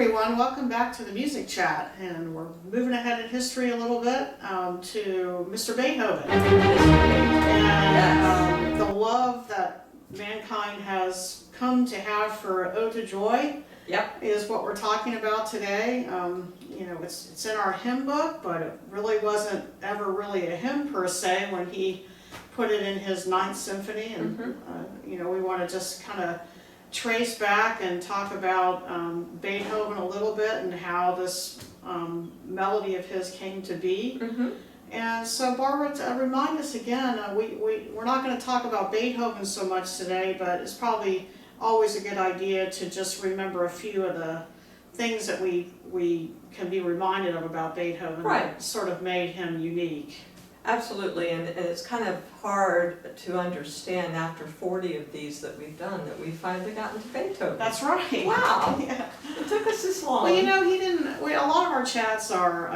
everyone, welcome back to the Music Chat, and we're moving ahead in history a little bit to Mr. Beethoven and the love that mankind has come to have for Ode to Joy. Yep. Is what we're talking about today. You know, it's in our hymn book, but it really wasn't ever really a hymn per se when he put it in his Ninth Symphony, and you know, we want to just kind of trace back and talk about Beethoven a little bit and how this melody of his came to be. And so, Barbara, remind us again, we're not going to talk about Beethoven so much today, but it's probably always a good idea to just remember a few of the things that we can be reminded of about Beethoven that sort of made him unique. Absolutely, and it's kind of hard to understand after 40 of these that we've done that we've finally gotten to Beethoven. That's right. Wow. Yeah. It took us this long. Well, you know, a lot of our chats are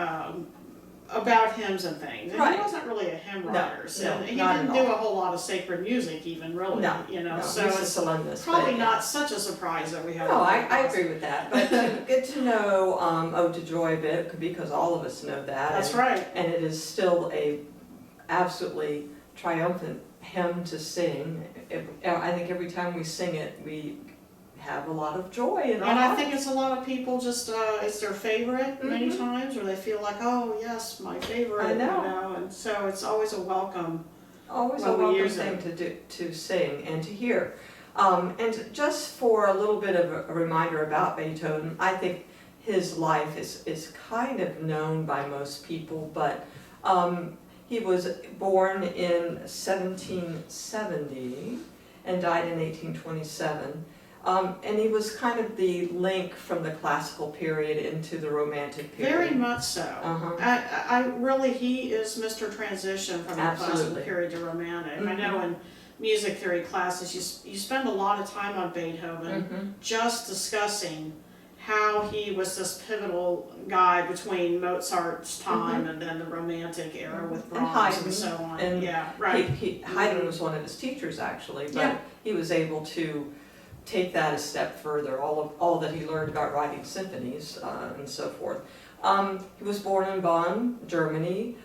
about hymns and things. And he wasn't really a hymn writer. No, he didn't do a whole lot of sacred music even, really. No, you know, no, so it's solemnus, probably not such a surprise that we have. No, I agree with that. But good to know Ode to Joy a bit, because all of us know that. That's right. And it is still a absolutely triumphant hymn to sing. I think every time we sing it, we have a lot of joy in our And hearts. I think it's a lot of people just, it's their favorite many times, or they feel like, oh yes, my favorite, I know. You know, and so it's always a welcome. Always a welcome thing to sing and to hear. And just for a little bit of a reminder about Beethoven, I think his life is kind of known by most people, but he was born in 1770 and died in 1827. And he was kind of the link from the classical period into the romantic period. Very much so. I really, he is Mr. Transition from the classical period to romantic. I know in music theory classes you spend a lot of time on Beethoven just discussing how he was this pivotal guy between Mozart's time and then the Romantic era with Brahms and so on. And Haydn was one of his teachers, actually, but he was able to take that a step further, all that he learned about writing symphonies and so forth. He was born in Bonn, Germany.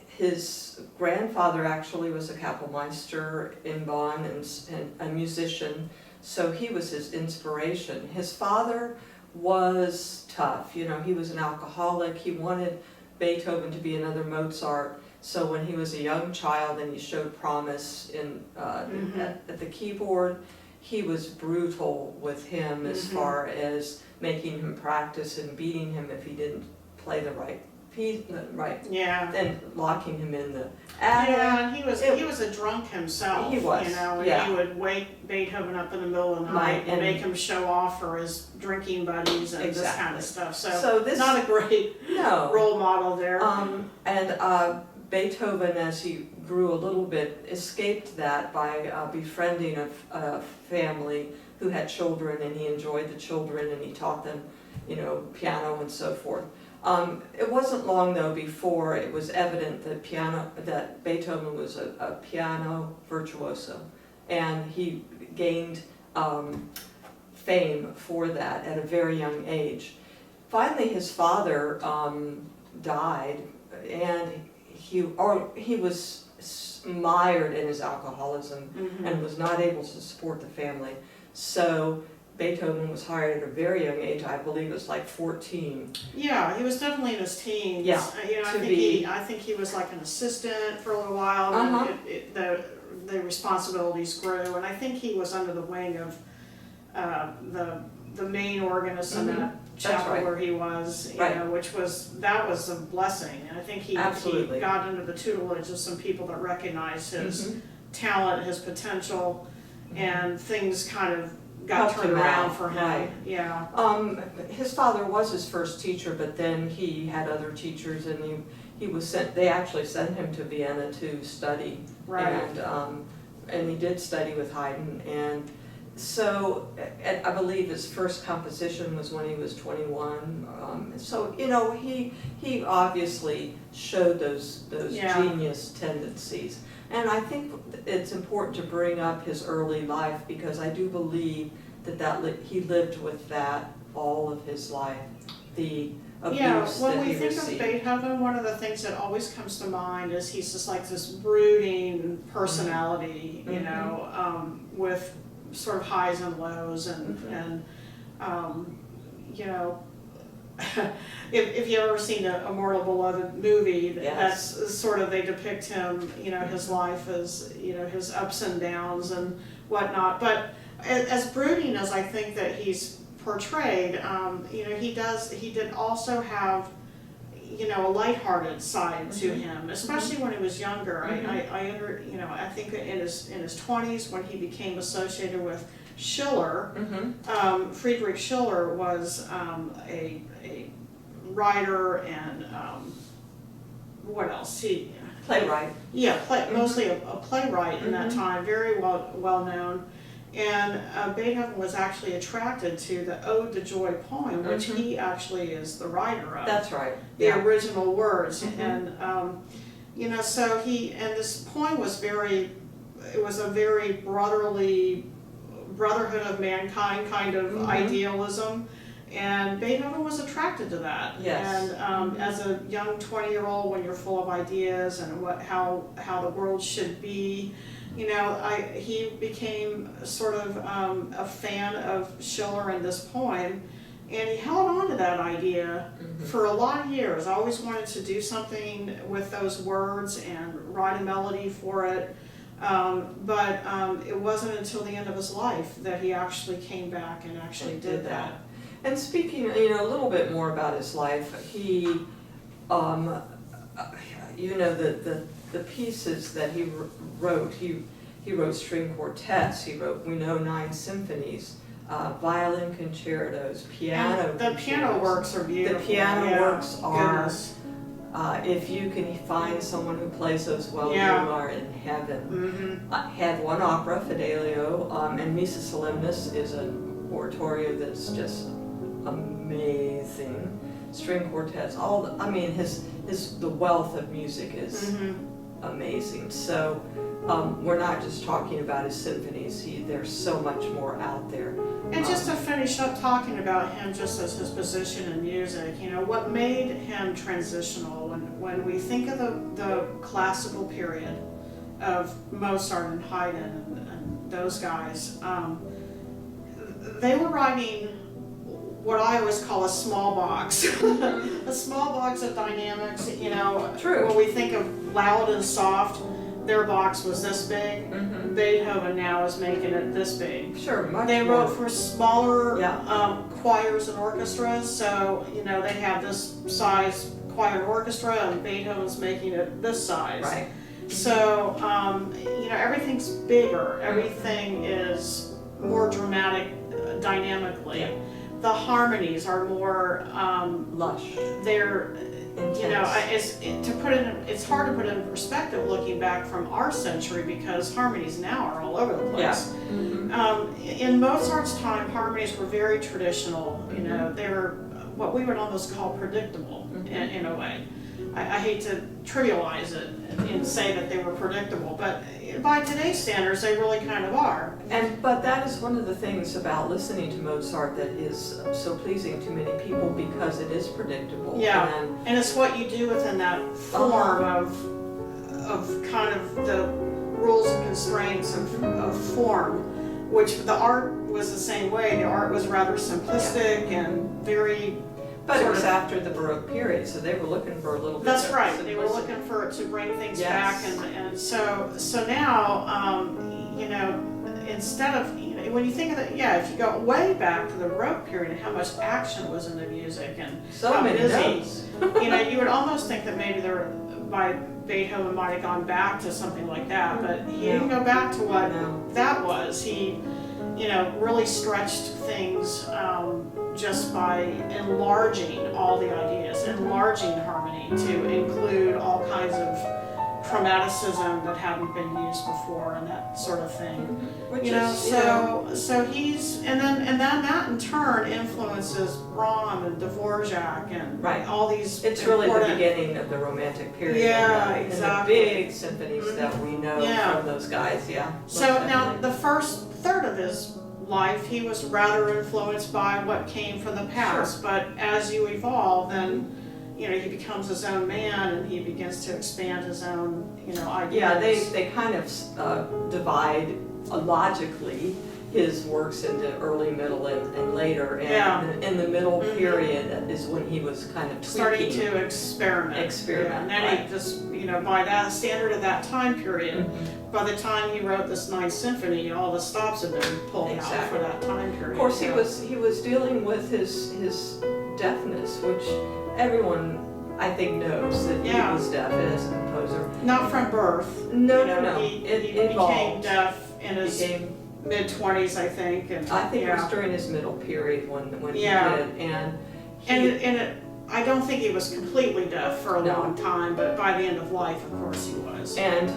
His grandfather actually was a Kapellmeister in Bonn and a musician, so he was his inspiration. His father was tough. You know, he was an alcoholic. He wanted Beethoven to be another Mozart. So when he was a young child and he showed promise at the keyboard, he was brutal with him as far as making him practice and beating him if he didn't play the right piece, and locking him in the attic. Yeah, and he was a drunk himself. He was, you know, and he would wake Beethoven up in the middle of the night and make him show off for his drinking buddies and this kind of stuff. So this not a great role model there. And Beethoven, as he grew a little bit, escaped that by befriending a family who had children, and he enjoyed the children and he taught them, you know, piano and so forth. It wasn't long though before it was evident that Beethoven was a piano virtuoso, and he gained fame for that at a very young age. Finally, his father died, and he was mired in his alcoholism and was not able to support the family. So Beethoven was hired at a very young age. I believe it was like 14. Yeah, he was definitely in his teens. Yeah, you know, I think he was like an assistant for a little while. And the responsibilities grew, and I think he was under the wing of the main organist in that chapel where he was, you know, that was a blessing. And I think he got under the tutelage of some people that recognized his talent, his potential, and things kind of got turned around for him. Yeah. His father was his first teacher, but then he had other teachers, and he was sent. They actually sent him to Vienna to study, and he did study with Haydn. And so I believe his first composition was when he was 21. So you know, he obviously showed those genius tendencies. And I think it's important to bring up his early life, because I do believe that he lived with that all of his life, the Yeah, abuse when that we he think of received. Beethoven, one of the things that always comes to mind is he's just like this brooding personality, you know, with sort of highs and lows, and you know, if you've ever seen a Mortal Beloved movie, Yes. that's sort of, they depict him, you know, his life as, you know, his ups and downs and whatnot. But as brooding as I think that he's portrayed, you know, he did also have, you know, a lighthearted side to him, especially when he was younger. You know, I think in his 20s when he became associated with Schiller, Friedrich Schiller was a writer and what else? Playwright. Yeah, mostly a playwright in that time, very well known. And Beethoven was actually attracted to the Ode to Joy poem, which he actually is the writer of. That's right. The original words. And, you know, so and this poem was it was a very brotherhood of mankind kind of idealism. And Beethoven was attracted to that. Yes. And as a young 20-year-old, when you're full of ideas and how the world should be, you know, he became sort of a fan of Schiller and this poem, and he held on to that idea for a lot of years. I always wanted to do something with those words and write a melody for it, but it wasn't until the end of his life that he actually came back and actually did that. And speaking, you know, a little bit more about his life, he, you know, the pieces that he wrote, he wrote string quartets, we know 9 symphonies, violin concertos, piano The piano works are beautiful. The piano works are, goodness. if you can find someone who plays those well, you are in heaven. I had one opera, Fidelio, and Missa Solemnis is an oratorio that's just amazing. String quartets, I mean, the wealth of music is amazing. So we're not just talking about his symphonies. There's so much more out there. And just to finish up talking about him, just as his position in music, you know, what made him transitional when we think of the classical period of Mozart and Haydn and those guys, they were writing what I always call a small box. A small box of dynamics, you know. True. When we think of loud and soft, their box was this big. Beethoven now is making it this big. Sure, much They more. wrote for smaller choirs and orchestras, so, you know, they have this size choir and orchestra, and Beethoven's making it this size. Right. So, you know, everything's bigger. Everything is more dramatic dynamically. Yeah. The harmonies are more Lush. they're Intense. you know, it's hard to put it in perspective looking back from our century, because harmonies now are all over the place. In Mozart's time, harmonies were very traditional. You know, they were what we would almost call predictable in a way. I hate to trivialize it and say that they were predictable, but by today's standards, they really kind of are. But that is one of the things about listening to Mozart that is so pleasing to many people, because it is predictable. Yeah, and it's what you do within that form of kind of the rules and constraints of form, which the art was the same way. The art was rather simplistic and very. But it was after the Baroque period, so they were looking for a little bit. That's right. Simplicity. They were looking for it to bring things back, and so now, you know, instead of, you know, when you think of it, if you go way back to the Baroque period and how much action was in the music and So how many busy, notes. you know, you would almost think that maybe Beethoven might have gone back to something like that, but he didn't go back to what that was. He, you know, really stretched things just by enlarging all the ideas, enlarging harmony to include all kinds of chromaticism that hadn't been used before and that sort of thing. Which You know, is, so he's and then that in turn influences Brahms and Dvorak and all these. It's really the beginning of the Romantic period. Yeah, and exactly. the big symphonies that we know from those guys. Yeah. So now the first third of his life, he was rather influenced by what came from the past. But as you evolve, then he becomes his own man, and he begins to expand his own ideas. Yeah, they kind of divide logically his works into early, middle, and later. And in the middle period is when he was kind of starting to experiment. And then he just, by that standard of that time period, by the time he wrote this Ninth Symphony, all the stops had been pulled out for that time period. Of course, he was dealing with his deafness, which everyone, I think, knows that he was deaf as a composer. Not from birth. No. He became deaf in his mid-20s, I think. And I think it was during his middle period when he did. And I don't think he was completely deaf for a long time, but by the end of life, of course, he was. And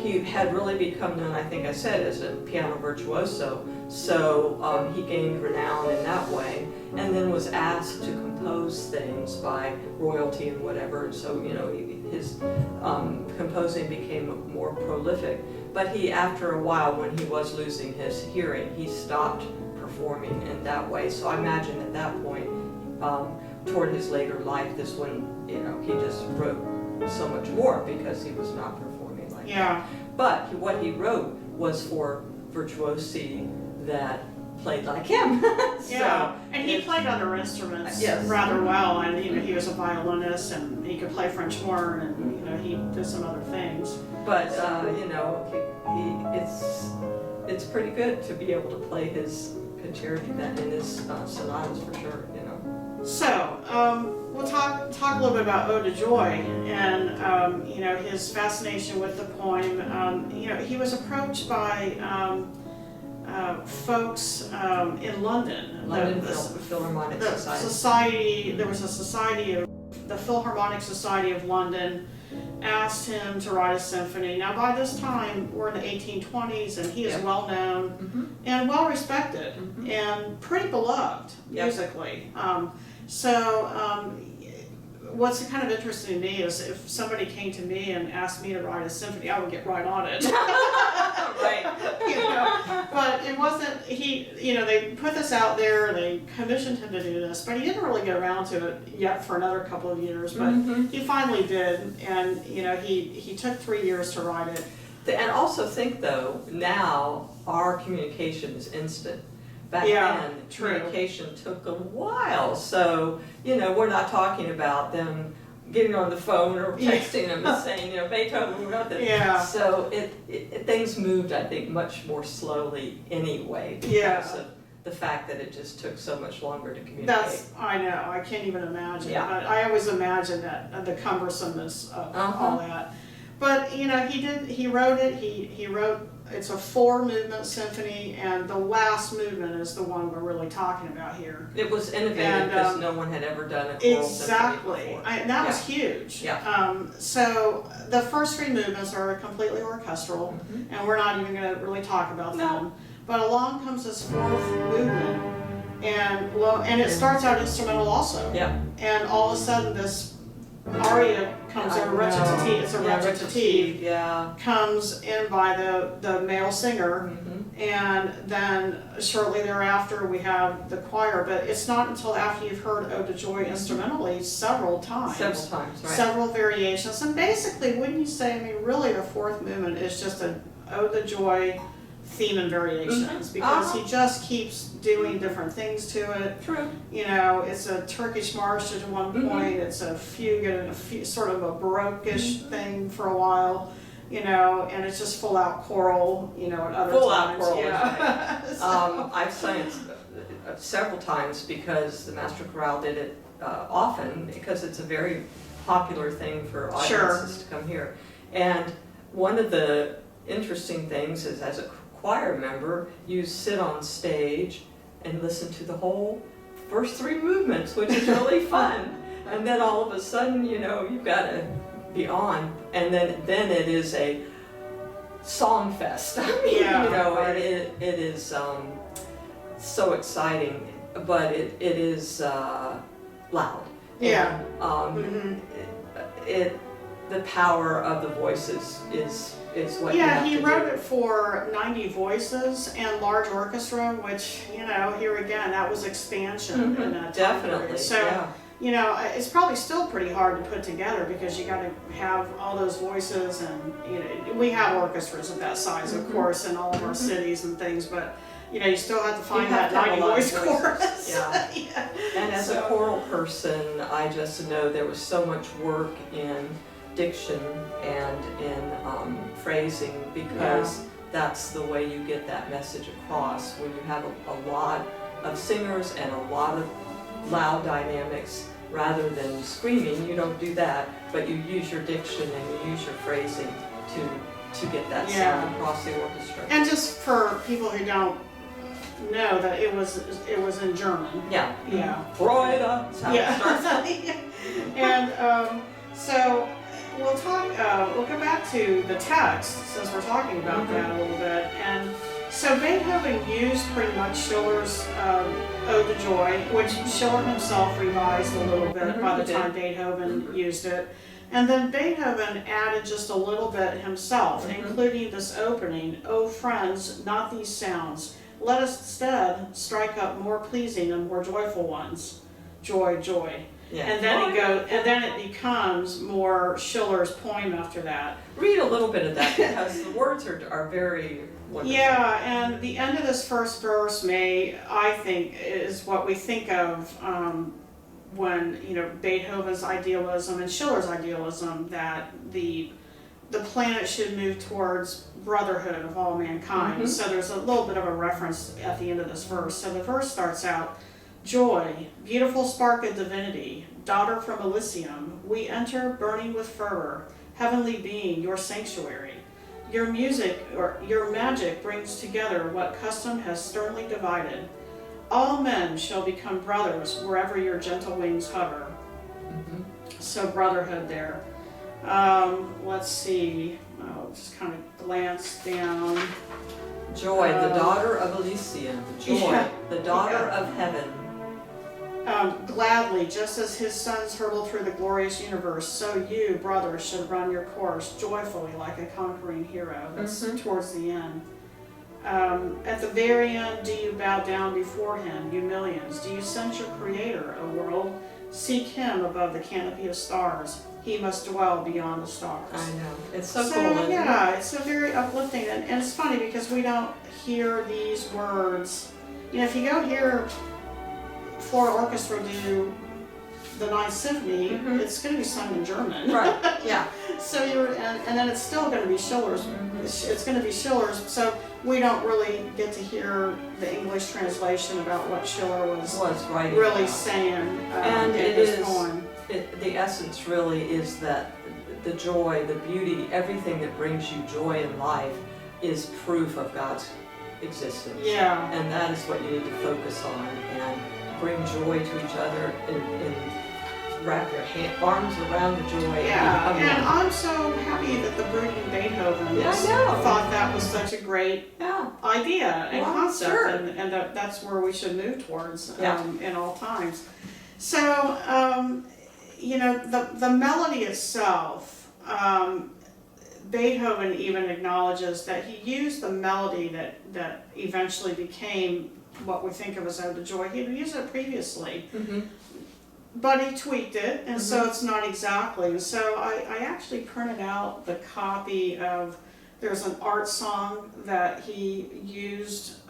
he had really become known, I think I said, as a piano virtuoso. So he gained renown in that way, and then was asked to compose things by royalty and whatever. And so his composing became more prolific. But after a while, when he was losing his hearing, he stopped performing in that way. So I imagine at that point, toward his later life, this when he just wrote so much more because he was not performing like that. But what he wrote was for virtuosi that played like him. And he played other instruments rather well, and he was a violinist, and he could play French horn, and he did some other things. But it's pretty good to be able to play his concerti in his sonatas for sure. So we'll talk a little bit about Ode to Joy, and his fascination with the poem. He was approached by folks in London. The Philharmonic Society. There was a society of the Philharmonic Society of London. Asked him to write a symphony. Now, by this time, we're in the 1820s, and he is well known and well respected and pretty beloved musically. What's kind of interesting to me is if somebody came to me and asked me to write a symphony, I would get right on it. But it wasn't, they put this out there, they commissioned him to do this, but he didn't really get around to it yet for another couple of years, but he finally did, and he took 3 years to write it. And also think though, now our communication is instant. Back then, communication took a while, so we're not talking about them getting on the phone or texting them and saying, Beethoven wrote this. So things moved, I think, much more slowly anyway because of the fact that it just took so much longer to communicate. I know, I can't even imagine. But I always imagine that the cumbersomeness of all that. But he wrote it. He wrote. It's a 4-movement symphony, and the last movement is the one we're really talking about here. It was innovative because no one had ever done a choral symphony before. That was huge. So the first 3 movements are completely orchestral, and we're not even going to really talk about them. But along comes this 4th movement, and it starts out instrumental also. And all of a sudden this aria comes in, it's a recitative, comes in by the male singer, and then shortly thereafter we have the choir, but it's not until after you've heard Ode to Joy instrumentally several times, several variations, and basically wouldn't you say, really the 4th movement is just an Ode to Joy theme and variations, because he just keeps doing different things to it. It's a Turkish march at one point, it's a fugue and sort of a Baroque-ish thing for a while, and it's just full out choral, at other times. Full out choral. I've sung it several times because the Master Chorale did it often, because it's a very popular thing for audiences to come here. And one of the interesting things is, as a choir member, you sit on stage and listen to the whole first 3 movements, which is really fun. And then all of a sudden, you've got to be on, and then it is a song fest. I mean, it is so exciting, but it is loud. the power of the voices is what you Yeah, have he to wrote do. it for 90 voices and large orchestra, which, here again, that was expansion in that time Definitely, period. So, yeah. it's probably still pretty hard to put together because you got to have all those voices, and we have orchestras of that size, of course, in all of our cities and things, but you still have to find have that to have 90 a lot of voice voices. chorus. Yeah. Yeah. And as a choral person, I just know there was so much work in diction and in phrasing, because that's the way you get that message across. When you have a lot of singers and a lot of loud dynamics, rather than screaming, you don't do that, but you use your diction and you use your phrasing to get that sound across the orchestra. And just for people who don't know, that it was in German. Yeah. Yeah. Freude, that's how it starts. And so we'll go back to the text, since we're talking about that a little bit. And so Beethoven used pretty much Schiller's Ode to Joy, which Schiller himself revised a little bit by the time Beethoven used it. And then Beethoven added just a little bit himself, including this opening, "O friends, not these sounds. Let us instead strike up more pleasing and more joyful ones. Joy, joy." Yeah. And then it becomes more Schiller's poem after that. Read a little bit of that, because the words are very wonderful. Yeah, and the end of this first verse I think, is what we think of when Beethoven's idealism and Schiller's idealism, that the planet should move towards brotherhood of all mankind. So there's a little bit of a reference at the end of this verse. So the verse starts out, "Joy, beautiful spark of divinity, daughter from Elysium, we enter burning with fervor, heavenly being, your sanctuary. Your music or your magic brings together what custom has sternly divided. All men shall become brothers wherever your gentle wings hover." So brotherhood there. Let's see. I'll just kind of glance down. Joy, the daughter of Elysium. Joy, the daughter of heaven. Gladly, just as his sons hurtle through the glorious universe, so you, brothers, should run your course joyfully like a conquering hero. That's towards the end. At the very end, do you bow down before him, you millions? Do you sense your creator, O world? Seek him above the canopy of stars. He must dwell beyond the stars. I know. It's so cool, isn't yeah, it? it's so very uplifting. And it's funny because we don't hear these words. If you go hear Florida Orchestra do the Ninth Symphony, it's going to be sung in German. Right, yeah. So and then it's still going to be Schiller's. It's going to be Schiller's. So we don't really get to hear the English translation about what Schiller was writing really about. saying And in it his is, poem. the essence really is that the joy, the beauty, everything that brings you joy in life is proof of God's existence. Yeah. And that is what you need to focus on, and bring joy to each other, and wrap your arms around the joy. Yeah, and I'm so happy that the brooding Beethoven thought that was such a great idea and concept, and that's where we should move towards in all times. So, the melody itself, Beethoven even acknowledges that he used the melody that eventually became what we think of as Ode to Joy. He had used it previously. But he tweaked it, and so it's not exactly. And so I actually printed out the copy of, there's an art song that he used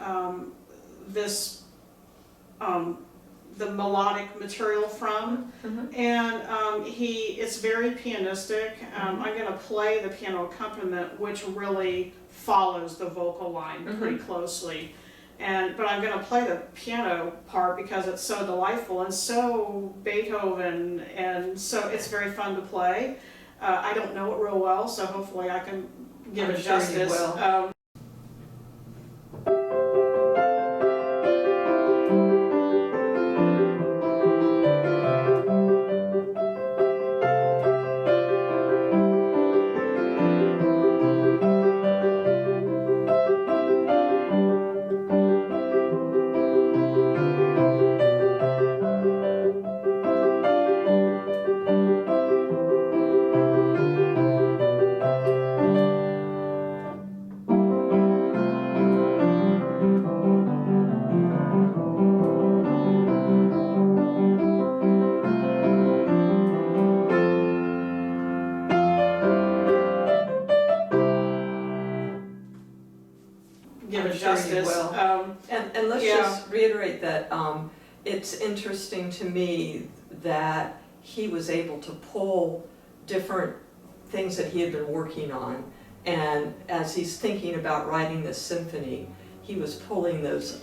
the melodic material from, and it's very pianistic. I'm going to play the piano accompaniment, which really follows the vocal line pretty closely. But I'm going to play the piano part because it's so delightful and so Beethoven, and so it's very fun to play. I don't know it real well, so hopefully I can give it justice. it sure he justice. will. And let's Yeah. just reiterate that it's interesting to me that he was able to pull different things that he had been working on, and as he's thinking about writing this symphony, he was pulling those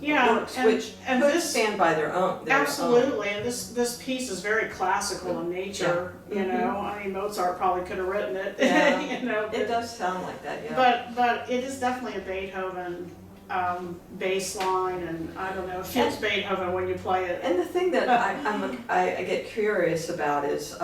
Yeah, works, and- which and could this- stand by their own. Absolutely, and this piece is very classical in nature, Yeah. you know, I mean, Mozart probably could have written it, Yeah. you know. It does sound like that, yeah. But it is definitely a Beethoven bass line, and I don't know, it feels Beethoven when you play it. And the thing that I get curious about is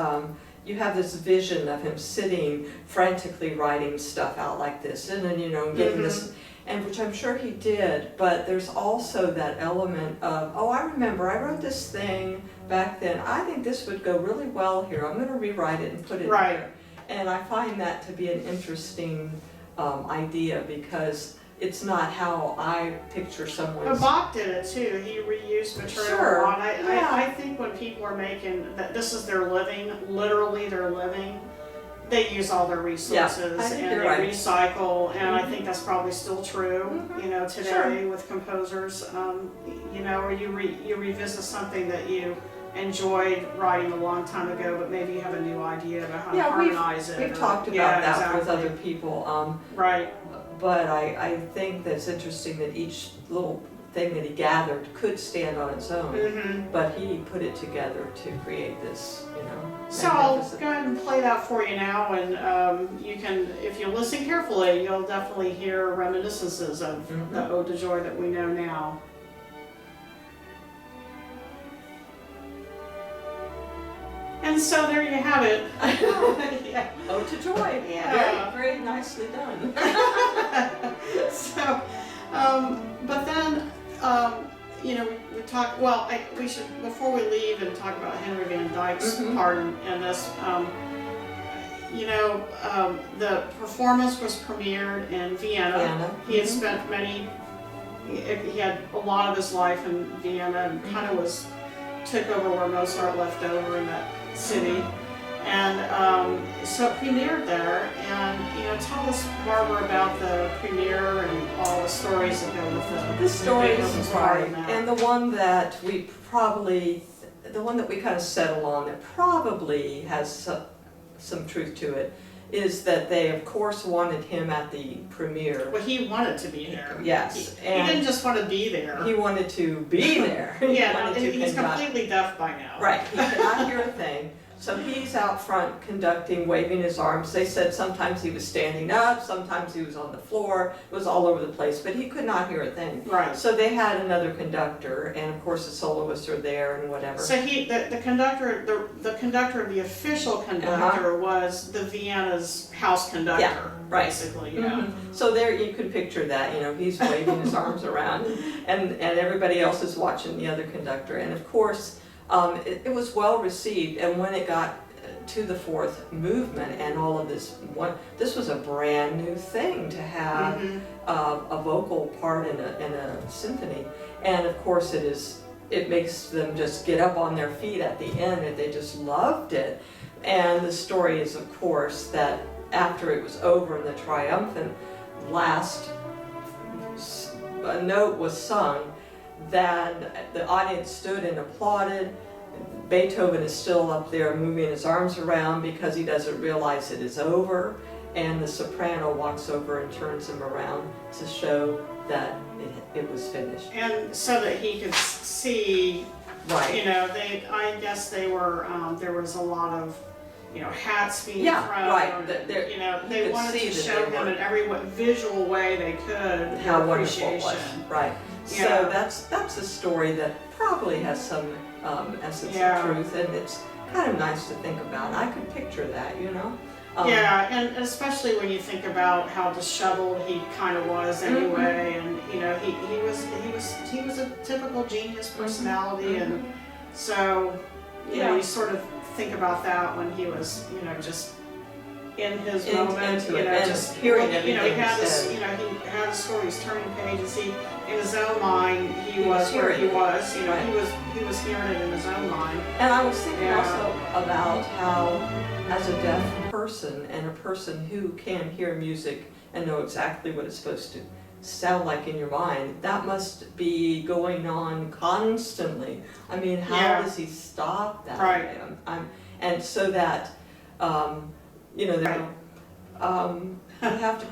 you have this vision of him sitting frantically writing stuff out like this, and then getting this, and which I'm sure he did. But there's also that element of, oh, I remember I wrote this thing back then. I think this would go really well here. I'm going to rewrite it and put it Right. here. And I find that to be an interesting idea, because it's not how I picture But someone's. Bach did it too, he reused material Sure, a lot. yeah. I think when people are making, that this is their living, literally their living, they use all their resources I think and you're they right. recycle, and I think that's probably still true, you know, today Sure. with composers, you know, or you revisit something that you enjoyed writing a long time ago, but maybe you have a new idea about how to harmonize it. We've or- talked about yeah, that with exactly. other people. Right. But I think that's interesting that each little thing that he gathered could stand on its own, Mm-hmm. but he put it together to create this, So I'll magnificent- go ahead and play that for you now, and you can, if you listen carefully, you'll definitely hear reminiscences of the Ode to Joy that we know now. And so there you have it. Yeah. Ode to Joy. Yeah. Very, very nicely done. So, but then, you know, we talk. Well, we should, before we leave and talk about Henry Van Dyke's part in this. You know, the performance was premiered in Vienna. He had spent he had a lot of his life in Vienna, and kind of took over where Mozart left over in that city. And so it premiered there, and you know, tell us, Barbara, about the premiere and all the stories that go with it. The story Beethoven's is part right, in that. and the one that we kind of settle on that probably has some truth to it is that they, of course, wanted him at the premiere. Well, he wanted to be there. Yes, He didn't just want to be there. He wanted to be there. Yeah, He wanted to he's conduct. completely deaf by now. Right, he cannot hear a thing. So he's out front conducting, waving his arms. They said sometimes he was standing up, sometimes he was on the floor. It was all over the place, but he could not hear a thing. Right. So they had another conductor, and of course the soloists are there and whatever. So the conductor, the official conductor was the Vienna's house conductor, Yeah, right. basically, yeah. Mhm. So there you could picture that, he's waving his arms around, and everybody else is watching the other conductor. And of course, it was well received, and when it got to the fourth movement and all of this, this was a brand new thing to have a vocal part in a symphony, and of course it makes them just get up on their feet at the end, and they just loved it. And the story is, of course, that after it was over and the triumphant last note was sung, that the audience stood and applauded. Beethoven is still up there moving his arms around because he doesn't realize it is over, and the soprano walks over and turns him around to show that it was finished. And so that he could see, Right. you know, I guess they were, there was a lot of, you know, hats being Yeah, thrown. right. And, you know, you they could wanted see to that show they him were- in every visual way they could How their wonderful it was. appreciation. Right. Yeah. So that's a story that probably has some essence Yeah. of truth, and it's kind of nice to think about. I could picture that, Yeah, and especially when you think about how disheveled he kind of was anyway, and you know he was a typical genius personality, and so you know you sort of think about that when he was just in his moment, into you it, know, and just hearing he everything had he this, said. he had his stories turning pages. He in his own mind he He was was where he hearing it. was, you know, Right. he was hearing it in his own mind. And I was thinking Yeah. also about how, as a deaf person and a person who can hear music and know exactly what it's supposed to sound like in your mind, that must be going on constantly. I mean, how Yeah. does he stop that? Right. And so that, you know, Right.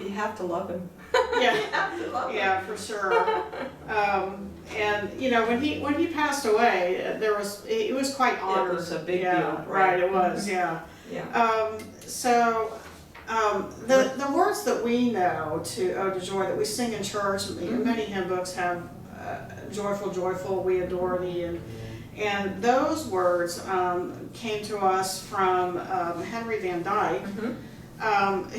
you have to love him. Yeah. You have to love him. Yeah, for sure. And you know, when he passed away, it was quite honored. It was a big yeah, deal. right? It was, yeah. Yeah. So the words that we know to Ode to Joy that we sing in church, many hymn books have joyful, joyful, we adore thee, and those words came to us from Henry Van Dyke.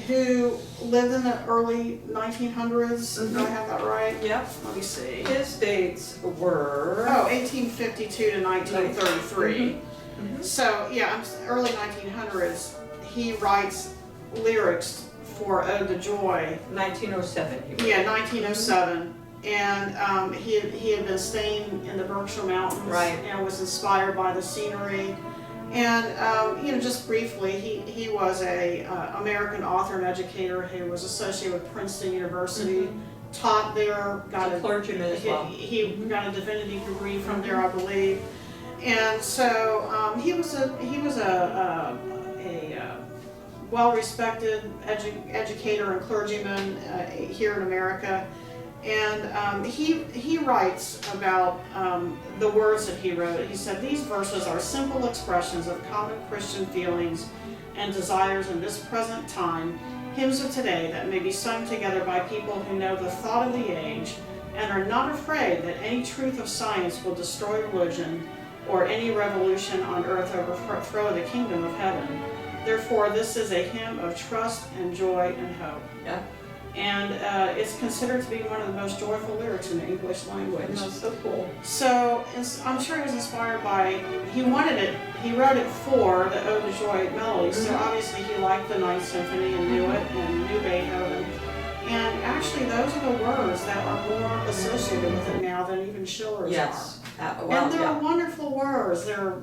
Who lived in the early 1900s. Do I have that right? Yep. Let me see. His dates were 1852 to 1933. So yeah, early 1900s. He writes lyrics for Ode to Joy. 1907. Yeah, 1907. And he had been staying in the Berkshire Mountains, Right. and was inspired by the scenery. And you know, just briefly, he was a American author and educator who was associated with Princeton University, taught there, got a clergyman as well. He got a divinity degree from there, I believe. And so he was a well-respected educator and clergyman here in America. And he writes about the words that he wrote. He said, "These verses are simple expressions of common Christian feelings and desires in this present time, hymns of today that may be sung together by people who know the thought of the age and are not afraid that any truth of science will destroy religion or any revolution on earth overthrow the kingdom of heaven. Therefore, this is a hymn of trust and joy and hope." Yeah. And it's considered to be one of the most joyful lyrics in the English language. That's so cool. So I'm sure he was inspired by, he wrote it for the Ode to Joy melody, so obviously he liked the Ninth Symphony and knew it and knew Beethoven. And actually those are the words that are more associated with it now than even Schiller's Yes. are. Well, And they're yeah. wonderful words. They're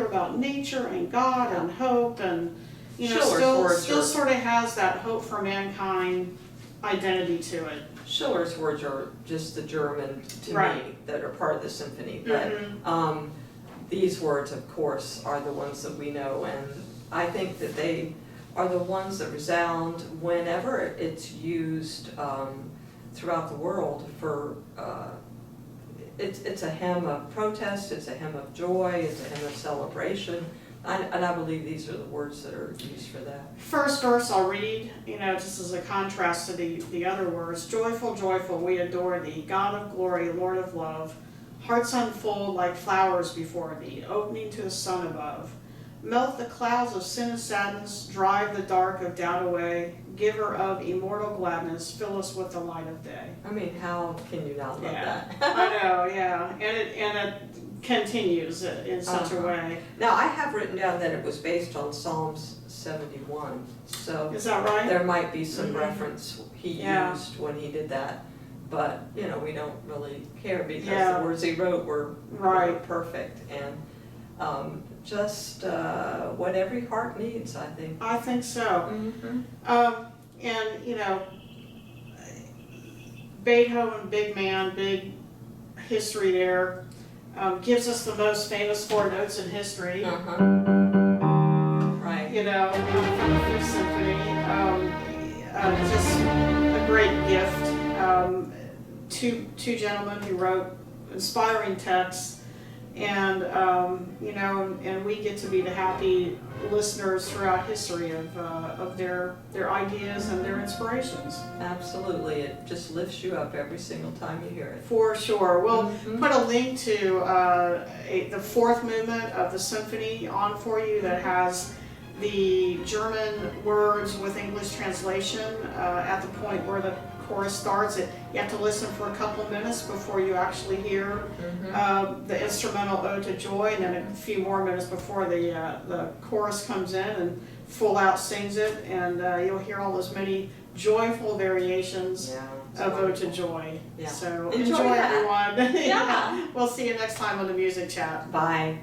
about nature and God and hope, and you know, Schiller's still words sort of has that hope for mankind identity to it. Schiller's words are just the German to Right. me that are part of the symphony, but these words, of course, are the ones that we know, and I think that they are the ones that resound whenever it's used throughout the world for. It's a hymn of protest, it's a hymn of joy, it's a hymn of celebration. And I believe these are the words that are used for that. First verse I'll read, you know, just as a contrast to the other words. "Joyful, joyful, we adore thee, God of glory, Lord of love. Hearts unfold like flowers before thee, opening to the sun above. Melt the clouds of sin and sadness, drive the dark of doubt away. Giver of immortal gladness, fill us with the light of day." I mean, how can you not love that? I know, yeah, and it continues in such a way. Now, I have written down that it was based on Psalms 71, so Is that right? there might be some reference he Yeah. used when he did that, but, you know, we don't really care because Yeah. the words he wrote were Right. perfect, and just what every heart needs, I think. I think so. And you know, Beethoven, big man, big history there, gives us the most famous four notes in history. Right. You know, from the Fifth Symphony, just a great gift. Two gentlemen who wrote inspiring texts, and you know, and we get to be the happy listeners throughout history of their ideas and their inspirations. Absolutely, it just lifts you up every single time you hear it. For sure. We'll put a link to the fourth movement of the symphony on for you that has the German words with English translation at the point where the chorus starts. You have to listen for a couple minutes before you actually hear the instrumental Ode to Joy, and then a few more minutes before the chorus comes in and full out sings it, and you'll hear all those many joyful variations of Ode to Joy. Yeah. So Enjoy that. everyone. Yeah. We'll see you next time on the Music Chat. Bye.